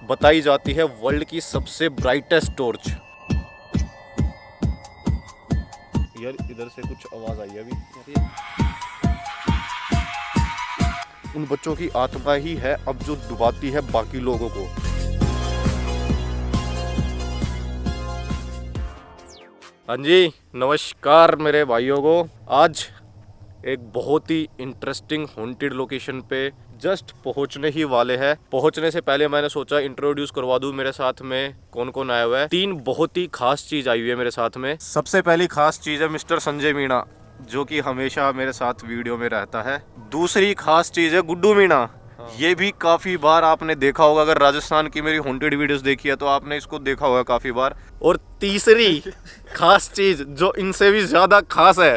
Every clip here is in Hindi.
बताई जाती है वर्ल्ड की सबसे ब्राइटेस्ट टॉर्च। यार इधर से कुछ आवाज आई है अभी। उन बच्चों की आत्मा ही है अब जो डुबाती है बाकी लोगों को। हाँ जी, नमस्कार मेरे भाइयों को। आज एक बहुत ही इंटरेस्टिंग हॉन्टेड लोकेशन पे जस्ट पहुंचने ही वाले हैं। पहुंचने से पहले मैंने सोचा इंट्रोड्यूस करवा दूं मेरे साथ में कौन कौन आया हुआ है। 3 बहुत ही खास चीज आई हुई है मेरे साथ में। सबसे पहली खास चीज है मिस्टर संजय मीणा, जो कि हमेशा मेरे साथ वीडियो में रहता है। दूसरी खास चीज है गुड्डू मीणा। ये भी काफी बार आपने देखा होगा, अगर राजस्थान की मेरी हॉन्टेड वीडियोस देखी है तो आपने इसको देखा होगा काफी बार। और तीसरी खास चीज जो इनसे भी ज्यादा खास है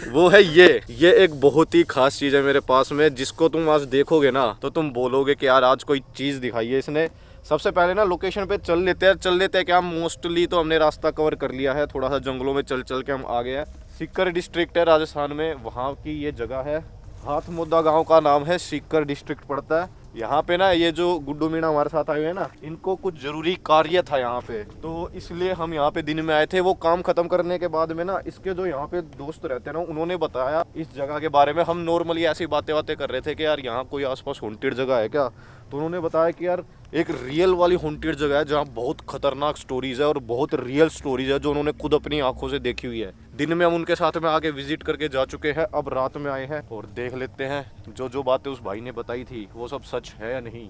वो है ये एक बहुत ही खास चीज है मेरे पास में, जिसको तुम आज देखोगे ना तो तुम बोलोगे कि यार आज कोई चीज दिखाई है इसने। सबसे पहले ना लोकेशन पे चल लेते हैं क्या। मोस्टली तो हमने रास्ता कवर कर लिया है, थोड़ा सा जंगलों में चल चल के हम आ गए हैं। सीकर डिस्ट्रिक्ट है राजस्थान में, वहाँ की ये जगह है। हाथमुद्दा गांव का नाम है, सीकर डिस्ट्रिक्ट पड़ता है। यहाँ पे ना ये जो गुड्डू मीणा हमारे साथ आए हुए हैं ना, इनको कुछ जरूरी कार्य था यहाँ पे, तो इसलिए हम यहाँ पे दिन में आए थे। वो काम खत्म करने के बाद में ना इसके जो यहाँ पे दोस्त रहते हैं ना, उन्होंने बताया इस जगह के बारे में। हम नॉर्मली ऐसी बातें कर रहे थे कि यार यहाँ कोई आसपास हॉन्टेड जगह है क्या, तो उन्होंने बताया कि यार एक रियल वाली हॉन्टेड जगह है जहाँ बहुत खतरनाक स्टोरीज है और बहुत रियल स्टोरीज है जो उन्होंने खुद अपनी आंखों से देखी हुई है। दिन में हम उनके साथ में आके विजिट करके जा चुके हैं, अब रात में आए हैं और देख लेते हैं जो जो बातें उस भाई ने बताई थी वो सब सच है या नहीं।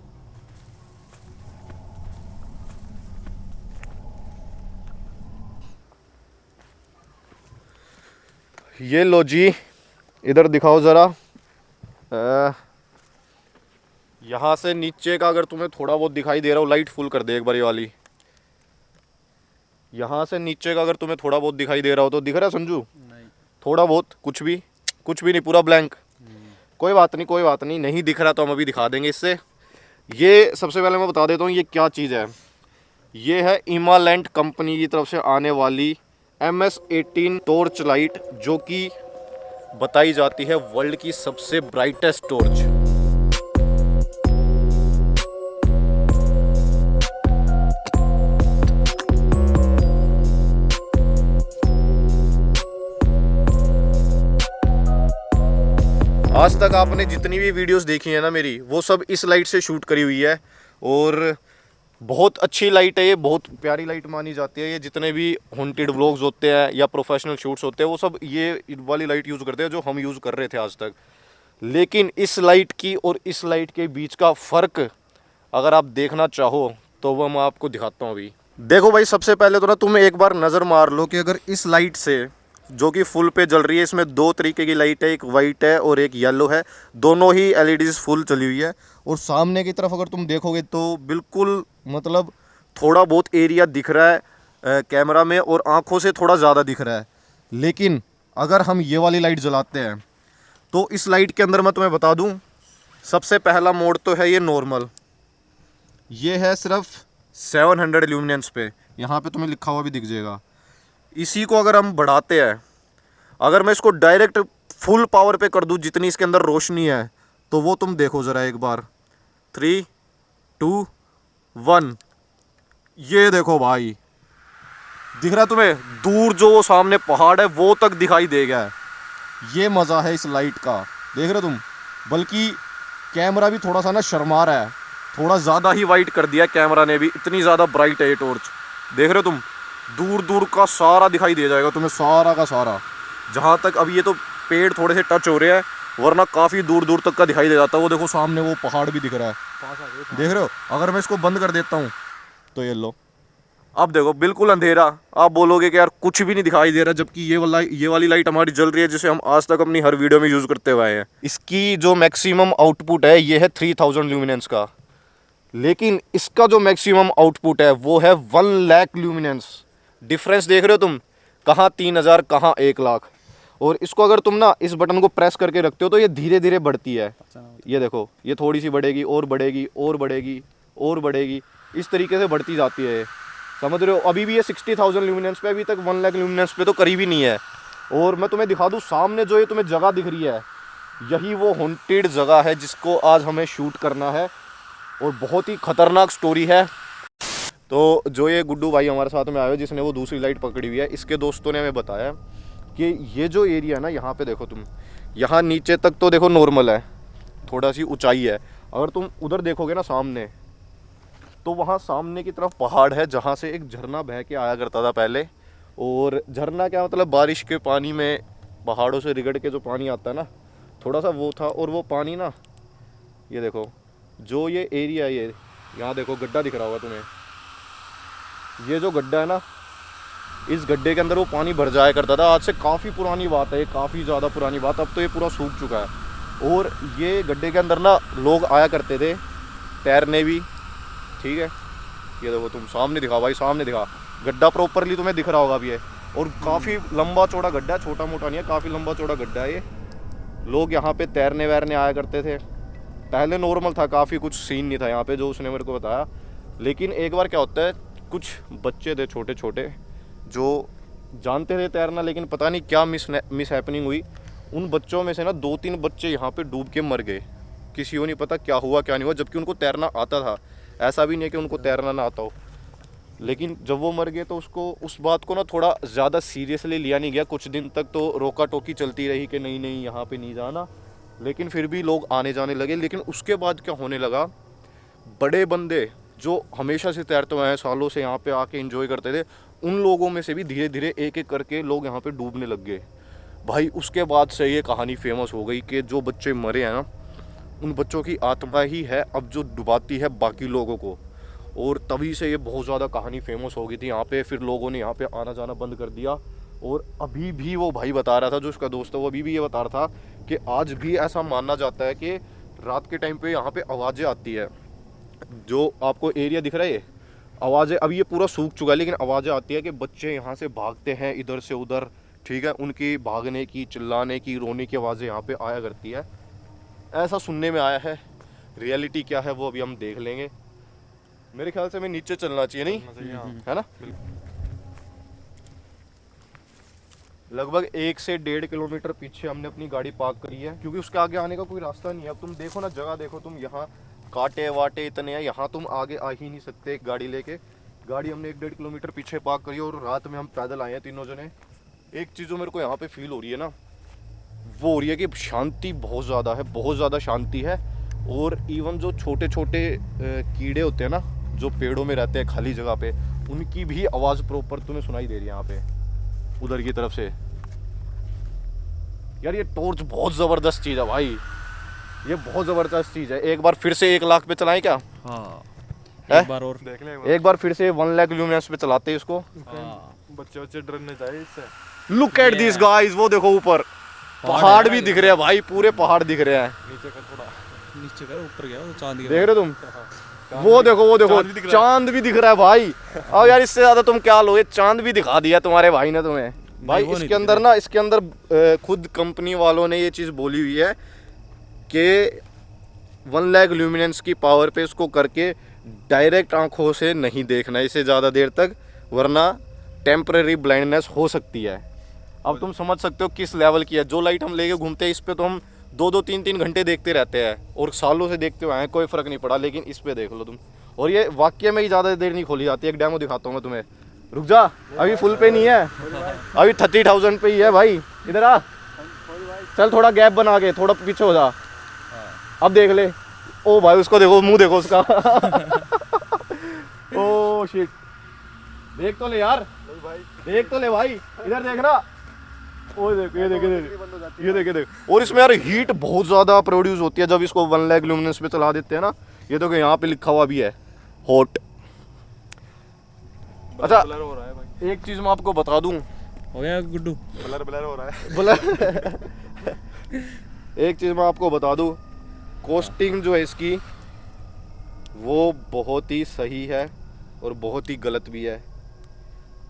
ये लो जी, इधर दिखाओ जरा। यहाँ से नीचे का अगर तुम्हें थोड़ा बहुत दिखाई दे रहा हो, लाइट फुल कर दे एक बार ये वाली। यहाँ से नीचे का अगर तुम्हें थोड़ा बहुत दिखाई दे रहा हो तो दिख रहा है संजू? नहीं। थोड़ा बहुत, कुछ भी नहीं, पूरा ब्लैंक। कोई बात नहीं, नहीं दिख रहा तो हम अभी दिखा देंगे इससे। ये सबसे पहले मैं बता देता हूँ ये क्या चीज़ है। ये है इमालैंड कंपनी की तरफ से आने वाली MS-18 टॉर्च लाइट, जो कि बताई जाती है वर्ल्ड की सबसे ब्राइटेस्ट टॉर्च। आज तक आपने जितनी भी वीडियोस देखी है ना मेरी, वो सब इस लाइट से शूट करी हुई है और बहुत अच्छी लाइट है ये, बहुत प्यारी लाइट मानी जाती है। ये जितने भी हॉन्टेड व्लॉग्स होते हैं या प्रोफेशनल शूट्स होते हैं वो सब ये वाली लाइट यूज़ करते हैं जो हम यूज़ कर रहे थे आज तक। लेकिन इस लाइट की और इस लाइट के बीच का फ़र्क अगर आप देखना चाहो तो वो मैं आपको दिखाता हूँ अभी। देखो भाई, सबसे पहले तो ना तुम एक बार नज़र मार लो कि अगर इस लाइट से, जो कि फुल पे जल रही है, इसमें 2 तरीके की लाइट है, एक वाइट है और एक येलो है। दोनों ही LEDs फुल चली हुई है। और सामने की तरफ अगर तुम देखोगे तो बिल्कुल मतलब थोड़ा बहुत एरिया दिख रहा है कैमरा में और आंखों से थोड़ा ज़्यादा दिख रहा है। लेकिन अगर हम ये वाली लाइट जलाते हैं तो इस लाइट के अंदर मैं तुम्हें बता दूं, सबसे पहला मोड तो है ये नॉर्मल। ये है सिर्फ 700 ल्यूमिनेंस पे, यहाँ पे तुम्हें लिखा हुआ भी दिख जाएगा। इसी को अगर हम बढ़ाते हैं, अगर मैं इसको डायरेक्ट फुल पावर पे कर दूं जितनी इसके अंदर रोशनी है, तो वो तुम देखो ज़रा एक बार। 3, 2, 1, ये देखो भाई, दिख रहा है तुम्हें? दूर जो वो सामने पहाड़ है वो तक दिखाई देगा। ये मज़ा है इस लाइट का, देख रहे हो तुम? बल्कि कैमरा भी थोड़ा सा ना शर्मा रहा है, थोड़ा ज़्यादा ही वाइट कर दिया कैमरा ने भी, इतनी ज़्यादा ब्राइट है ये टॉर्च। देख रहे हो तुम? दूर दूर का सारा दिखाई दे जाएगा तुम्हें, सारा का सारा। जहाँ तक अभी ये तो पेड़ थोड़े से टच हो रहे हैं, वरना काफ़ी दूर दूर तक का दिखाई दे जाता है। वो देखो सामने वो पहाड़ भी दिख रहा है, देख रहे हो? अगर मैं इसको बंद कर देता हूँ तो ये लो, अब देखो बिल्कुल अंधेरा। आप बोलोगे कि यार कुछ भी नहीं दिखाई दे रहा, जबकि ये वाली लाइट हमारी जल रही है, जिसे हम आज तक अपनी हर वीडियो में यूज़ करते हुए आए हैं। इसकी जो मैक्सिमम आउटपुट है ये है 3000 ल्यूमिनेंस का, लेकिन इसका जो मैक्सिमम आउटपुट है वो है 1 लाख ल्यूमिनेंस। डिफरेंस देख रहे हो तुम? कहाँ 3000, कहाँ 1 लाख। और इसको अगर तुम ना इस बटन को प्रेस करके रखते हो तो ये धीरे धीरे बढ़ती है। ये देखो, ये थोड़ी सी बढ़ेगी और बढ़ेगी और बढ़ेगी और बढ़ेगी, इस तरीके से बढ़ती जाती है। समझ रहे हो? अभी भी ये 60,000 ल्यूमिनेंस पे, अभी तक 1 लाख ल्यूमिनेंस पे तो करीब ही नहीं है। और मैं तुम्हें दिखा दूँ, सामने जो ये तुम्हें जगह दिख रही है, यही वो हॉन्टेड जगह है जिसको आज हमें शूट करना है। और बहुत ही ख़तरनाक स्टोरी है। तो जो ये गुड्डू भाई हमारे साथ में आए हो जिसने वो दूसरी लाइट पकड़ी हुई है, इसके दोस्तों ने हमें बताया कि ये जो एरिया है ना, यहाँ पे देखो तुम, यहाँ नीचे तक तो देखो नॉर्मल है, थोड़ा सी ऊंचाई है। अगर तुम उधर देखोगे ना सामने, तो वहाँ सामने की तरफ पहाड़ है जहाँ से एक झरना बह के आया करता था पहले। और झरना क्या मतलब, बारिश के पानी में पहाड़ों से रिगड़ के जो पानी आता है ना, थोड़ा सा वो था। और वो पानी ना, ये देखो जो ये एरिया है, ये यहाँ देखो गड्ढा दिख रहा होगा तुम्हें, ये जो गड्ढा है ना, इस गड्ढे के अंदर वो पानी भर जाया करता था। आज से काफ़ी पुरानी बात है, ये काफ़ी ज़्यादा पुरानी बात। अब तो ये पूरा सूख चुका है। और ये गड्ढे के अंदर ना लोग आया करते थे तैरने भी, ठीक है। ये देखो तुम, सामने दिखा भाई, सामने दिखा, गड्ढा प्रॉपरली तुम्हें दिख रहा होगा अभी ये। और काफ़ी लंबा चौड़ा गड्ढा है, छोटा मोटा नहीं है, काफ़ी लंबा चौड़ा गड्ढा है ये। लोग यहाँ पे तैरने वैरने आया करते थे। पहले नॉर्मल था, काफ़ी कुछ सीन नहीं था यहाँ पे, जो उसने मेरे को बताया। लेकिन एक बार क्या होता है, कुछ बच्चे थे छोटे छोटे जो जानते थे तैरना, लेकिन पता नहीं क्या मिस हैपनिंग हुई। उन बच्चों में से ना 2-3 बच्चे यहाँ पे डूब के मर गए। किसी को नहीं पता क्या हुआ क्या नहीं हुआ, जबकि उनको तैरना आता था। ऐसा भी नहीं है कि उनको तैरना ना आता हो। लेकिन जब वो मर गए तो उसको, उस बात को ना थोड़ा ज़्यादा सीरियसली लिया नहीं गया। कुछ दिन तक तो रोका टोकी चलती रही कि नहीं नहीं यहाँ पे नहीं जाना, लेकिन फिर भी लोग आने जाने लगे। लेकिन उसके बाद क्या होने लगा, बड़े बंदे जो हमेशा से तैरते हुए हैं, सालों से यहाँ पे आके एंजॉय करते थे, उन लोगों में से भी धीरे धीरे एक एक करके लोग यहाँ पे डूबने लग गए भाई। उसके बाद से ये कहानी फेमस हो गई कि जो बच्चे मरे हैं ना, उन बच्चों की आत्मा ही है अब जो डुबाती है बाकी लोगों को। और तभी से ये बहुत ज़्यादा कहानी फेमस हो गई थी यहाँ पे। फिर लोगों ने यहाँ पे आना जाना बंद कर दिया। और अभी भी वो भाई बता रहा था, जो उसका दोस्त है, वो अभी भी ये बता रहा था कि आज भी ऐसा मानना जाता है कि रात के टाइम पे यहाँ पे आवाज़ें आती है। जो आपको एरिया दिख रहा है, ये आवाज़ें, अभी ये पूरा सूख चुका है, लेकिन आवाज़ें आती है कि बच्चे यहाँ से भागते हैं इधर से उधर, ठीक है। उनकी भागने की, चिल्लाने की, रोने की आवाज़ें यहाँ पे आया करती है, ऐसा सुनने में आया है। रियलिटी क्या है वो अभी हम देख लेंगे। मेरे ख्याल से हमें नीचे चलना चाहिए, नहीं है ना। लगभग 1 से 1.5 किलोमीटर पीछे हमने अपनी गाड़ी पार्क करी है, क्योंकि उसके आगे आने का कोई रास्ता नहीं है। अब तुम देखो ना, जगह देखो तुम, यहाँ कांटे वाटे इतने हैं, यहाँ तुम आगे आ ही नहीं सकते एक गाड़ी लेके। गाड़ी हमने 1-1.5 किलोमीटर पीछे पार्क करी और रात में हम पैदल आए हैं तीनों जने। एक चीज़ जो मेरे को यहाँ पे फील हो रही है ना, वो हो रही है कि शांति बहुत ज़्यादा है, बहुत ज़्यादा शांति है। और इवन जो छोटे छोटे कीड़े होते हैं ना, जो पेड़ों में रहते हैं खाली जगह पे, उनकी भी आवाज़ प्रॉपर तुम्हें सुनाई दे रही है यहाँ पे, उधर की तरफ से। यार ये टॉर्च बहुत ज़बरदस्त चीज़ है भाई, ये बहुत ज़बरदस्त चीज़ है। एक बार फिर से 1 लाख पे चलाएं क्या? हाँ, है? एक बार और देख ले। एक बार फिर से 1 लाख ल्यूमिनेंस पे चलाते हैं इसको। हाँ। बच्चे डरने चाहिए इससे। लुक एट दिस गाइस, वो देखो ऊपर पहाड़ भी दिख रहे हैं भाई, पूरे पहाड़ दिख रहे हैं। नीचे का थोड़ा नीचे का, ऊपर गया वो चांद देख रहे हो तुम? वो देखो चांद भी दिख रहा है भाई। अब यार इससे ज्यादा तुम क्या लो, ये चांद भी दिखा दिया तुम्हारे भाई ने तुम्हें। भाई इसके अंदर ना, इसके अंदर खुद कंपनी वालों ने ये चीज़ बोली हुई है कि 1 लाख ल्यूमिनेंस की पावर पे इसको करके डायरेक्ट आंखों से नहीं देखना इसे ज़्यादा देर तक, वरना टेम्परेरी ब्लाइंडनेस हो सकती है। अब तुम समझ सकते हो किस लेवल की है। जो लाइट हम लेके घूमते हैं इस पे तो हम 2-2, 3-3 घंटे देखते रहते हैं और सालों से देखते हुए हैं, कोई फ़र्क नहीं पड़ा। लेकिन इस पे देख लो तुम, और ये वाकई में ही ज़्यादा देर नहीं खोली जाती। एक डेमो दिखाता हूँ मैं तुम्हें, रुक जा, अभी फुल पे नहीं है, अभी 30,000 पे ही है भाई। इधर आ, चल थोड़ा गैप बना के, थोड़ा पीछे हो जा। अब देख ले, ओ भाई उसको देखो, मुंह देखो उसका। ओ शिट, देख तो ले यार, देख तो ले भाई, इधर देखना। ओ देख, ये देख, ये देख, ये देख। और इसमें यार हीट बहुत ज़्यादा प्रोड्यूस होती है जब इसको 1 लाख ल्यूमिनेंस पे चला देते हैं ना। ये देखो यहाँ पे लिखा हुआ भी है हॉट। अच्छा हो रहा है भाई। एक चीज़ मैं आपको बता दूं, हो गया गुड्डू, ब्लर हो रहा है, ब्लर। एक चीज़ मैं आपको बता दूं, कॉस्टिंग जो है इसकी वो बहुत ही सही है और बहुत ही गलत भी है।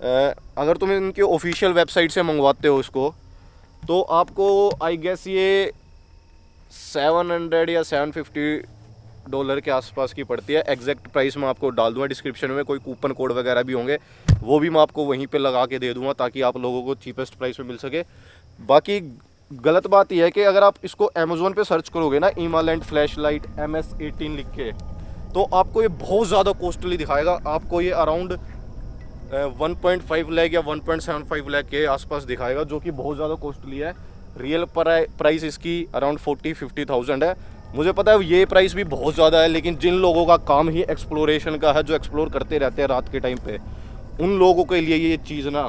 अगर तुम इनके ऑफिशियल वेबसाइट से मंगवाते हो इसको, तो आपको आई गेस ये 700 या $750 के आसपास की पड़ती है। एग्जैक्ट प्राइस मैं आपको डाल दूंगा डिस्क्रिप्शन में, कोई कूपन कोड वगैरह भी होंगे वो भी मैं आपको वहीं पे लगा के दे दूंगा, ताकि आप लोगों को चीपेस्ट प्राइस में मिल सके। बाकी गलत बात यह है कि अगर आप इसको अमेज़ोन पे सर्च करोगे ना, ईमालैंड फ्लैश लाइट MS18 लिख के, तो आपको ये बहुत ज़्यादा कॉस्टली दिखाएगा। आपको ये अराउंड 1.5 लाख या 1.75 लाख के आसपास दिखाएगा, जो कि बहुत ज़्यादा कॉस्टली है। रियल प्राइस इसकी अराउंड 40-50,000 है। मुझे पता है ये प्राइस भी बहुत ज़्यादा है, लेकिन जिन लोगों का काम ही एक्सप्लोरेशन का है, जो एक्सप्लोर करते रहते हैं रात के टाइम पे, उन लोगों के लिए ये चीज़ ना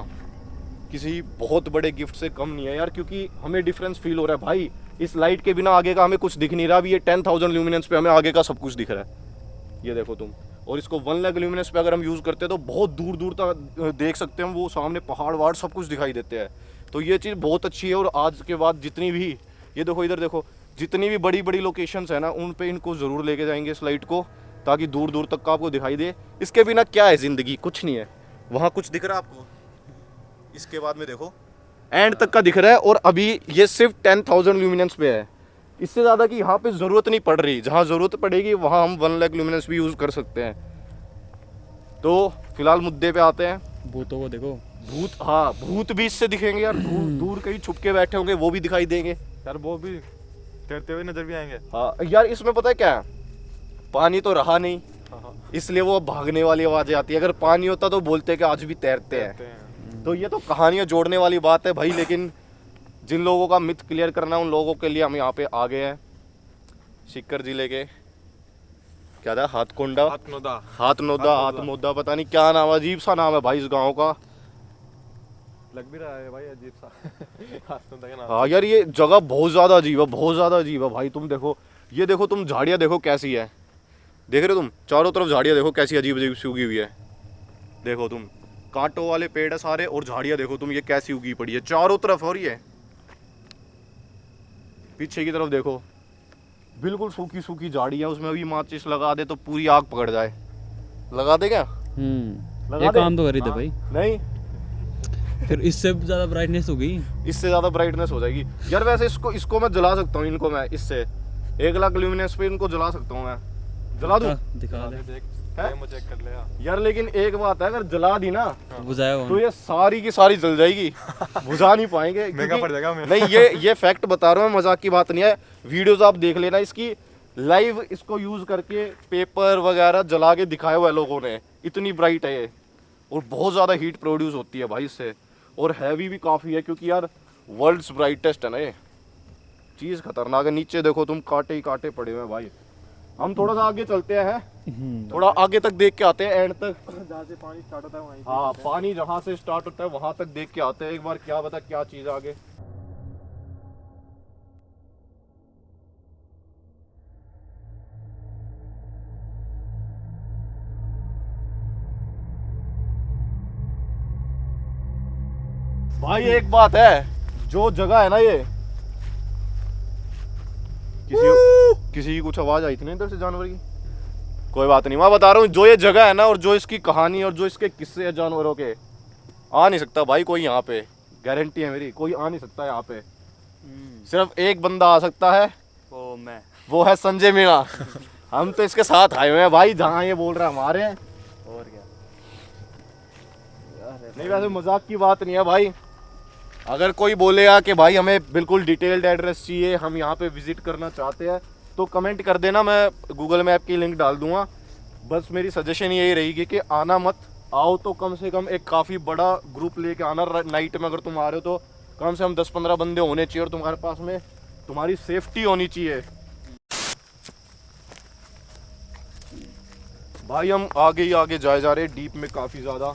किसी बहुत बड़े गिफ्ट से कम नहीं है यार। क्योंकि हमें डिफरेंस फील हो रहा है भाई, इस लाइट के बिना आगे का हमें कुछ दिख नहीं रहा। अभी ये 10,000 ल्यूमिनेंस पे हमें आगे का सब कुछ दिख रहा है, ये देखो तुम। और इसको 1 लाख ल्यूमिनेंस पे अगर हम यूज़ करते हैं तो बहुत दूर दूर तक देख सकते हैं हम, वो सामने पहाड़ वहाड़ सब कुछ दिखाई देते हैं। तो ये चीज़ बहुत अच्छी है। और आज के बाद जितनी भी, ये देखो इधर देखो, जितनी भी बड़ी बड़ी लोकेशंस है ना, उन पे इनको ज़रूर लेके जाएंगे इस लाइट को, ताकि दूर दूर तक का आपको दिखाई दे। इसके बिना क्या है ज़िंदगी, कुछ नहीं है। वहाँ कुछ दिख रहा है आपको, इसके बाद में देखो एंड तक का दिख रहा है। और अभी ये सिर्फ 10,000 ल्यूमिनेंस पे है, इससे ज़्यादा की यहाँ पे ज़रूरत नहीं पड़ रही। जहाँ ज़रूरत पड़ेगी वहाँ हम 1 लाख ल्यूमिनेंस भी यूज़ कर सकते हैं। तो फिलहाल मुद्दे पे आते हैं। भूतों को देखो, भूत, हाँ भूत भी इससे दिखेंगे यार। दूर दूर कहीं छुप के बैठे होंगे, वो भी दिखाई देंगे यार वो भी तैरते हुए नजर भी आएंगे। हाँ यार, इसमें पता है क्या है, पानी तो रहा नहीं, इसलिए वो भागने वाली आवाज़ें आती है। अगर पानी होता तो बोलते कि आज भी तैरते हैं। तो ये तो कहानियाँ जोड़ने वाली बात है भाई, लेकिन जिन लोगों का मिथ क्लियर करना है उन लोगों के लिए हम यहाँ पे आ गए हैं। सीकर जिले के क्या था, हाथकोंडा, हाथनोदा, पता नहीं क्या नाम, अजीब सा नाम है भाई इस गांव का। लग भी रहा है भाई अजीब सा। हाथनोदा के नाम। हाँ यार, ये जगह बहुत ज़्यादा अजीब है, बहुत ज़्यादा अजीब है भाई। तुम देखो, ये देखो तुम, झाड़ियाँ देखो कैसी है, देख रहे हो तुम, चारों तरफ झाड़ियाँ देखो कैसी अजीब अजीब सी उगी हुई है। देखो तुम, कांटों वाले पेड़ है सारे, और झाड़ियाँ देखो तुम, ये कैसी उगी पड़ी है चारों तरफ। और ये पीछे की तरफ देखो, बिल्कुल सूखी सूखी झाड़ियाँ, उसमें अभी माचिस लगा दे तो पूरी आग पकड़ जाए। लगा दे क्या? ये काम तो कर ही दे भाई। नहीं, फिर इससे ज़्यादा ब्राइटनेस होगी, इससे ज़्यादा ब्राइटनेस हो जाएगी यार। वैसे इसको मैं जला सकता हूँ, इनको मैं इससे 1 लाख ल्यूमिनेंस पे इनको जला सकता हूँ मैं। जला दूँ? दिखा दे, है? चेक कर ले यार लेकिन एक बात है, अगर जला दी ना बुझाएगा तो ये सारी की सारी जल जाएगी, बुझा नहीं पाएंगे। महंगा पड़ जाएगा हमें। नहीं, ये फैक्ट बता रहा हूँ, मजाक की बात नहीं है। वीडियोस आप देख लेना इसकी, लाइव इसको यूज करके पेपर वगैरह जला के दिखाया हुआ है लोगों ने। इतनी ब्राइट है ये, और बहुत ज़्यादा हीट प्रोड्यूस होती है भाई इससे, और हैवी भी काफ़ी है, क्योंकि यार वर्ल्ड्स ब्राइटेस्ट है ना ये चीज़। खतरनाक है। नीचे देखो तुम, कांटे ही कांटे पड़े हुए हैं भाई। हम थोड़ा सा आगे चलते हैं, थोड़ा आगे तक देख के आते हैं, एंड तक जहाँ से पानी स्टार्ट होता है वहीं। हाँ, पानी जहाँ से स्टार्ट होता है वहां तक देख के आते हैं एक बार, क्या बता क्या चीज़ है आगे। भाई एक बात है, जो जगह है ना ये, किसी की कुछ आवाज आई थी ना इधर से जानवर की, कोई बात नहीं, मैं बता रहा हूँ, जो ये जगह है ना, और जो इसकी कहानी और जो इसके किस्से हैं जानवरों के, आ नहीं सकता भाई कोई यहाँ पे। गारंटी है मेरी, कोई आ नहीं सकता यहाँ पे। सिर्फ एक बंदा आ सकता है, वो है संजय मीणा। हम तो इसके साथ आए हुए हैं भाई, जहाँ ये बोल रहा है हमारे हैं। और क्या नहीं, वैसे मजाक की बात नहीं है भाई। अगर कोई बोलेगा कि भाई हमें बिल्कुल डिटेल्ड एड्रेस चाहिए, हम यहाँ पे विजिट करना चाहते हैं, तो कमेंट कर देना, मैं गूगल मैप की लिंक डाल दूंगा। बस मेरी सजेशन यही रहेगी कि आना मत, आओ तो कम से कम एक काफ़ी बड़ा ग्रुप लेके आना। नाइट में अगर तुम आ रहे हो तो कम से कम 10-15 बंदे होने चाहिए, और तुम्हारे पास में तुम्हारी सेफ्टी होनी चाहिए। भाई हम आगे ही आगे जाए जा रहे हैं, डीप में काफ़ी ज़्यादा,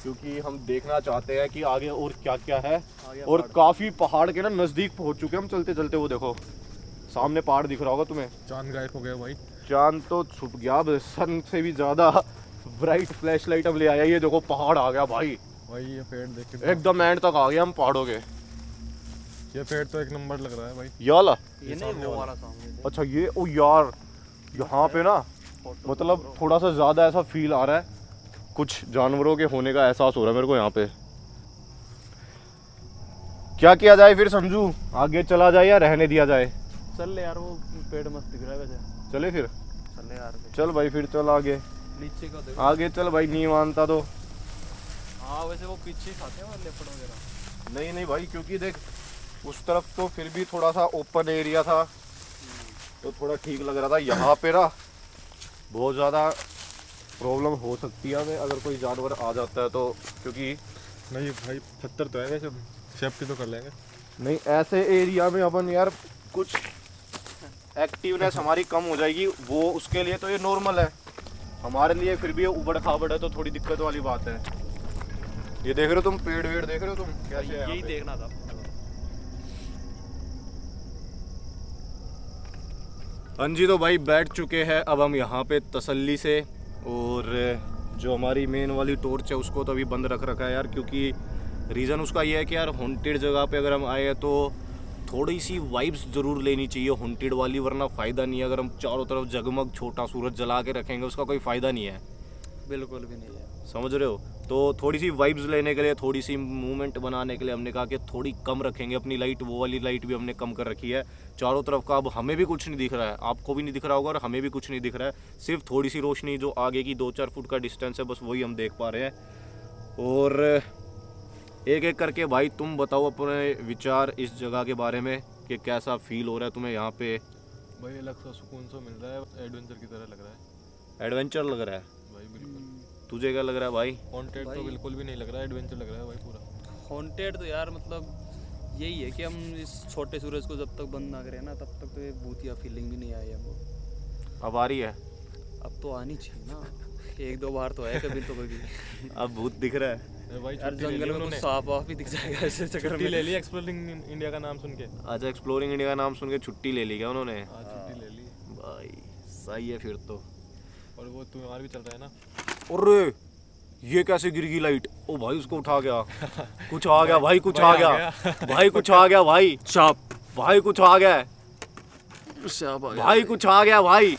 क्योंकि हम देखना चाहते हैं कि आगे और क्या क्या है। और काफ़ी पहाड़ के ना नज़दीक पहुंच चुके हैं हम चलते चलते। वो देखो सामने पहाड़ दिख रहा होगा तुम्हें। चांद गायब हो गया भाई। चांद तो छुप गया, सन से भी ज़्यादा ब्राइट फ्लैश लाइट अब ले आया। ये देखो पहाड़ आ गया भाई, ये पेड़ देख के एकदम एंड तक आ गए हम पहाड़ों के। ये पेड़ तो एक नंबर लग रहा है भाई। याला ये नहीं, वो वाला सामने। अच्छा ये, ओ यार यहाँ पे ना मतलब थोड़ा सा ज़्यादा ऐसा फील आ रहा है, कुछ जानवरों के होने का एहसास हो रहा है मेरे को यहाँ पे। क्या किया जाए फिर संजू, आगे चला जाए या रहने दिया जाए? चल ले यार, वो पेड़ मस्त दिख रहा है वैसे। चले फिर, चल यार, चल भाई फिर चल आगे, नीचे का देखो। आगे चल भाई, नहीं मानता तो। हाँ वैसे वो पीछे खाते हैं वो लेपर्ड वगैरह। नहीं नहीं भाई, क्योंकि देख उस तरफ तो फिर भी थोड़ा सा ओपन एरिया था, तो थोड़ा ठीक लग रहा था। यहाँ पे ना बहुत ज़्यादा प्रॉब्लम हो सकती है हमें अगर कोई जानवर आ जाता है तो, क्योंकि नहीं भाई पत्थर तो है वैसे, सेफ्टी तो कर लेंगे। नहीं ऐसे एरिया में अपन यार कुछ एक्टिवनेस हमारी कम हो जाएगी, वो उसके लिए तो ये नॉर्मल है, हमारे लिए फिर भी ये उबड़ खाबड़ है तो थोड़ी दिक्कत वाली बात है। ये देख रहे हो तुम, पेड़ वेड़ देख रहे हो तुम कैसे है यहाँ यही पे? देखना था। हाँ जी, तो भाई बैठ चुके हैं अब हम यहाँ पे तसल्ली से, और जो हमारी मेन वाली टॉर्च है उसको तो अभी बंद रख रखा है यार, क्योंकि रीज़न उसका ये है कि यार हॉन्टेड जगह पे अगर हम आए हैं तो थोड़ी सी वाइब्स ज़रूर लेनी चाहिए हॉन्टेड वाली, वरना फ़ायदा नहीं है अगर हम चारों तरफ जगमग छोटा सूरज जला के रखेंगे, उसका कोई फ़ायदा नहीं है। बिल्कुल भी नहीं है। समझ रहे हो? तो थोड़ी सी वाइब्स लेने के लिए, थोड़ी सी मूवमेंट बनाने के लिए हमने कहा कि थोड़ी कम रखेंगे अपनी लाइट, वो वाली लाइट भी हमने कम कर रखी है चारों तरफ का। अब हमें भी कुछ नहीं दिख रहा है, आपको भी नहीं दिख रहा होगा और हमें भी कुछ नहीं दिख रहा है, सिर्फ थोड़ी सी रोशनी जो आगे की 2-4 फुट का डिस्टेंस है बस वही हम देख पा रहे हैं। और एक एक करके भाई तुम बताओ अपने विचार इस जगह के बारे में कि कैसा फील हो रहा है तुम्हें यहाँ पे? भाई अलग सा सुकून सा मिल रहा है, एडवेंचर की तरह लग रहा है एडवेंचर लग रहा है? भाई बिल्कुल। तुझे क्या लग रहा है भाई? हॉन्टेड तो भाई- बिल्कुल भी नहीं लग रहा है, एडवेंचर लग रहा है भाई पूरा। हॉन्टेड तो यार मतलब यही है कि हम इस छोटे सूरज को जब तक बंद ना करें ना तब तक तो ये भूतिया फीलिंग भी नहीं आई हमको। अब आ रही है? अब तो आनी चाहिए ना, 1-2 बार तो है कभी तो कभी। अब भूत दिख रहा है? भाई यार छुट्टी ले ली जंगल में कुछ उन्होंने, सांप वाप भी दिख जाएगा ऐसे चक्कर छुट्टी में। ले ली एक्सप्लोरिंग इंडिया का नाम सुन के। अच्छा, एक्सप्लोरिंग इंडिया का नाम सुन के छुट्टी ले ली क्या उन्होंने? हाँ छुट्टी ले ली। भाई सही है फिर तो। और वो तुम्हारा भी चल रहा है ना। अरे ये कैसे गिर गई लाइट? ओ भाई उसको उठा गया, कुछ आ गया भाई, कुछ आ भाई गया भाई, कुछ आ गया भाई, चाप भाई कुछ आ गया चाप भाई, कुछ आ गया भाई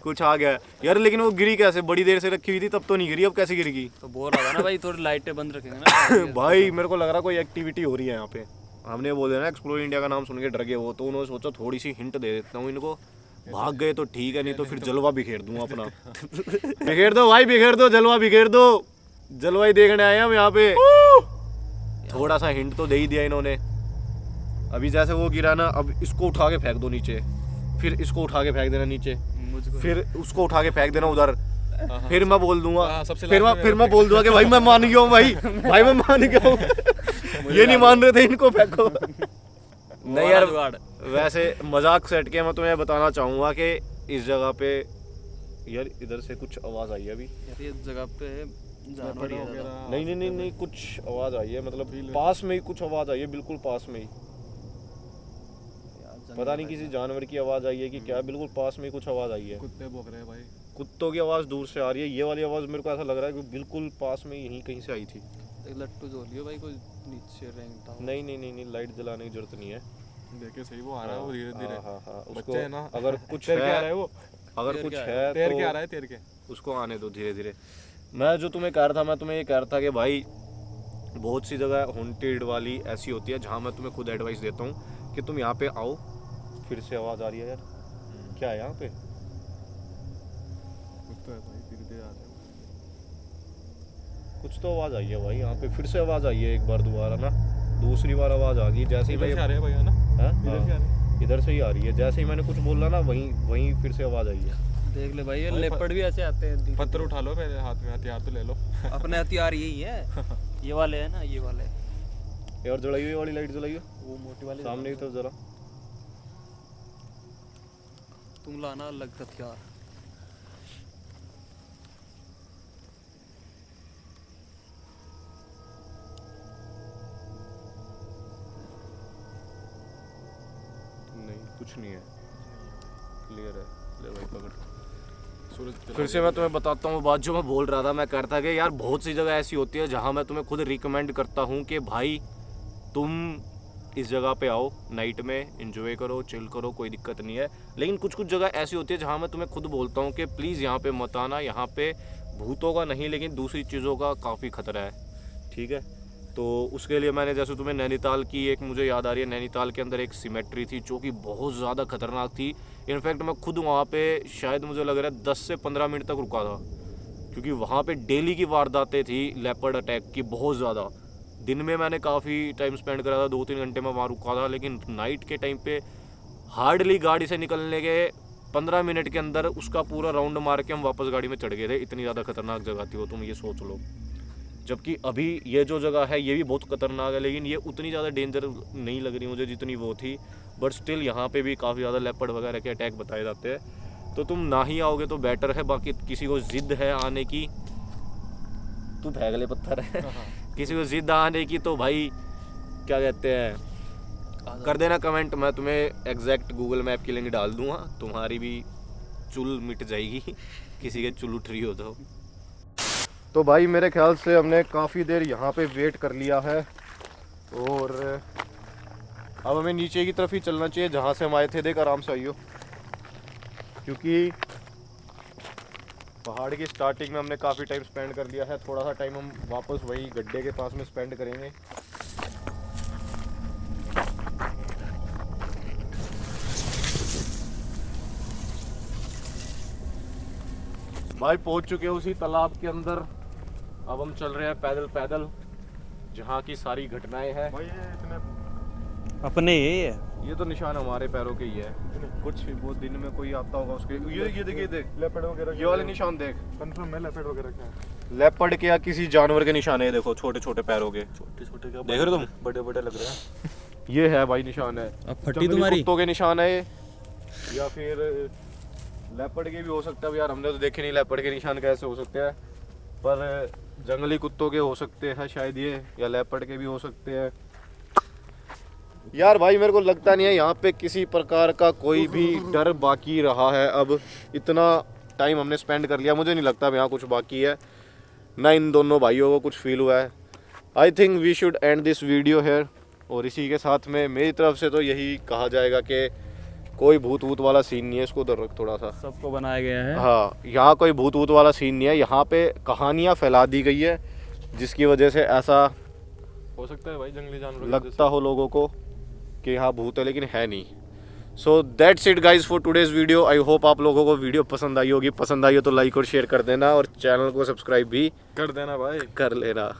कुछ आ गया यार। लेकिन वो गिरी कैसे? बड़ी देर से रखी हुई थी तब तो नहीं गिरी, अब कैसे गिर गई? तो बोल रहा था ना भाई थोड़ी लाइटें बंद रखेंगे ना। भाई मेरे को लग रहा कोई एक्टिविटी हो रही है यहाँ पे। हमने बोले ना एक्सप्लोर इंडिया का नाम सुन के डर गए वो, तो उन्होंने सोचा थोड़ी सी हिंट दे देता हूँ इनको, भाग गए तो ठीक है, नहीं तो फिर जलवा बिखेर दूंगा अपना बिखेर दो भाई, बिखेर दो, जलवा बिखेर दो, जलवा ही देखने आए हम यहाँ पे। थोड़ा सा हिंट तो दे ही दिया इन्होंने। अभी जैसे वो गिरा ना, अब इसको उठा के फेंक दो नीचे, फिर इसको उठा के फेंक देना नीचे, मुझको फिर उसको उठा के फेंक देना उधर, फिर मैं बोल दूंगा, हाँ, सबसे फिर last में मैं बोल दूंगा कि भाई मैं मान गया हूँ भाई, भाई मैं मान गया हूँ ये नहीं मान रहे थे, इनको फेंको। नहीं यार, जुगाड़। वैसे मजाक सेट के मैं तुम्हें बताना चाहूँगा कि इस जगह पे यार इधर से कुछ आवाज़ आई है अभी। यार ये जगह पे जानवर ही है ज़्यादा। नहीं कुछ आवाज़ आई है, मतलब पास में ही कुछ आवाज़ आई है, बिल्कुल पास में ही। यार जंगल पता नहीं है। किसी जानवर की आवाज़ आई है कि क्या, बिल्कुल पास में ही कुछ आवाज़ आई है। कुत्ते भौंक रहे हैं भाई। कुत्तों की आवाज़ दूर से आ रही है, ये वाली आवाज़ मेरे को ऐसा लग रहा है कि बिल्कुल पास में यहीं कहीं से आई थी। एक लट्टू जोलियो भाई, कोई नीचे रेंगता हो। नहीं लाइट जलाने की जरूरत नहीं है। देखे सही वो आ रहा है, वो धीरे धीरे हाँ उसको बच्चा है ना। अगर कुछ तैर के आ रहा है, है वो, अगर तैर कुछ के आ है तैर के आ तो रहा है, तैर के। उसको आने दो धीरे धीरे। मैं जो तुम्हें कह रहा था, मैं तुम्हें ये कह रहा था कि भाई बहुत सी जगह हॉन्टेड वाली ऐसी होती है जहाँ मैं तुम्हें खुद एडवाइस देता हूँ कि तुम यहाँ पे आओ। फिर से आवाज़ आ रही है यार, क्या है यहाँ पे? कुत्ता है भाई, धीरे धीरे आ रहा है। कुछ तो आवाज़ आई है भाई यहाँ पे, फिर से आवाज़ आई है एक बार दोबारा ना, दूसरी बार आवाज़ आ गई। जैसे ही इधर से आ मैं रहे हैं भाई, है ना? हाँ? इधर से आ रहे हैं। इधर से ही आ रही है, जैसे ही मैंने कुछ बोला ना वहीं फिर से आवाज़ आई है। देख ले भाई, ये भाई, लेपर्ड भी ऐसे आते हैं। पत्थर उठा लो पहले, हाथ में हथियार तो ले लो। अपने हथियार यही है। ये वाले है ना, ये वाले और जलाई हुई वाली लाइट जलाई हो वो मोटी वाले सामने की तरफ जरा। तुम लाना अलग हथियार। नहीं कुछ नहीं है, क्लियर है। ले भाई पकड़। सूरज फिर से मैं तुम्हें बताता हूँ बात जो मैं बोल रहा था। मैं करता कि यार बहुत सी जगह ऐसी होती है जहाँ मैं तुम्हें खुद रिकमेंड करता हूँ कि भाई तुम इस जगह पे आओ, नाइट में एंजॉय करो, चिल करो, कोई दिक्कत नहीं है। लेकिन कुछ कुछ जगह ऐसी होती है जहाँ मैं तुम्हें खुद बोलता हूँ कि प्लीज़ यहाँ पे मत आना। यहाँ पे भूतों का नहीं लेकिन दूसरी चीज़ों का काफ़ी खतरा है, ठीक है? तो उसके लिए मैंने, जैसे तुम्हें नैनीताल की एक मुझे याद आ रही है, नैनीताल के अंदर एक सिमेट्री थी जो कि बहुत ज़्यादा खतरनाक थी। इनफैक्ट मैं खुद वहाँ पे शायद मुझे लग रहा है 10 से 15 मिनट तक रुका था, क्योंकि वहाँ पे डेली की वारदातें थी लेपर्ड अटैक की, बहुत ज़्यादा। दिन में मैंने काफ़ी टाइम स्पेंड करा था, 2-3 घंटे में वहाँ रुका था, लेकिन नाइट के टाइम पे हार्डली गाड़ी से निकलने के 15 मिनट के अंदर उसका पूरा राउंड मार के हम वापस गाड़ी में चढ़ गए थे। इतनी ज़्यादा खतरनाक जगह थी वो, तुम ये सोच लो। जबकि अभी ये जो जगह है ये भी बहुत खतरनाक है, लेकिन ये उतनी ज़्यादा डेंजर नहीं लग रही मुझे जितनी वो थी। बट स्टिल यहाँ पे भी काफ़ी ज़्यादा लेपर्ड वगैरह के अटैक बताए जाते हैं, तो तुम ना ही आओगे तो बेटर है। बाकी किसी को ज़िद है आने की, तू भैगले पत्थर है किसी को ज़िद आने की तो भाई क्या कहते हैं, कर देना कमेंट, मैं तुम्हें एग्जैक्ट गूगल मैप की लिंक डाल दूंगा, तुम्हारी भी चुल मिट जाएगी किसी के चुल उठ रही हो तो भाई मेरे ख्याल से हमने काफ़ी देर यहाँ पे वेट कर लिया है और अब हमें नीचे की तरफ ही चलना चाहिए जहाँ से हम आए थे। देख आराम से आइयो, क्योंकि पहाड़ की स्टार्टिंग में हमने काफ़ी टाइम स्पेंड कर लिया है। थोड़ा सा टाइम हम वापस वही गड्ढे के पास में स्पेंड करेंगे। भाई पहुंच चुके हैं उसी तालाब के अंदर। अब हम चल रहे हैं पैदल पैदल, जहाँ की सारी घटनाएं हैं। भाई ये इतने अपने ये तो निशान हमारे पैरों के ही है। कुछ वो दिन में कोई आता होगा उसके, ये देख लेपर्ड वगैरह ये वाले निशान देख, कंफर्म है लेपर्ड वगैरह क्या है? लेपर्ड के या किसी जानवर के निशान है। देखो छोटे छोटे पैरों के, छोटे छोटे क्या देख रहे हो तुम? बड़े बड़े लग रहे हैं। ये है भाई निशान है। अब फटी जंगली तुम्हारी कुत्तों के निशान है ये, या फिर लेपर्ड के भी हो सकता है। यार हमने तो देखे नहीं लेपर्ड के निशान कैसे हो सकते हैं, पर जंगली कुत्तों के हो सकते हैं शायद ये, या लेपर्ड के भी हो सकते हैं। यार भाई मेरे को लगता नहीं है यहाँ पे किसी प्रकार का कोई भी डर बाकी रहा है। अब इतना टाइम हमने स्पेंड कर लिया, मुझे नहीं लगता अब यहाँ कुछ बाकी है, ना इन दोनों भाइयों को कुछ फील हुआ है। I think we should end this video here. और इसी के साथ में मेरी तरफ से तो यही कहा जाएगा कि कोई भूत वूत वाला सीन नहीं है। इसको उधर रख थोड़ा सा, सबको बनाया गया है। हाँ यहाँ कोई भूत वूत वाला सीन नहीं है। यहाँ पे कहानियाँ फैला दी गई है जिसकी वजह से ऐसा हो सकता है भाई जंगली जानवर लगता हो लोगों को कि यहाँ भूत है, लेकिन है नहीं। So that's it guys for today's video. I hope आप लोगों को वीडियो पसंद आई होगी। पसंद आई हो तो लाइक और शेयर कर देना और चैनल को सब्सक्राइब भी कर देना भाई। कर लेना।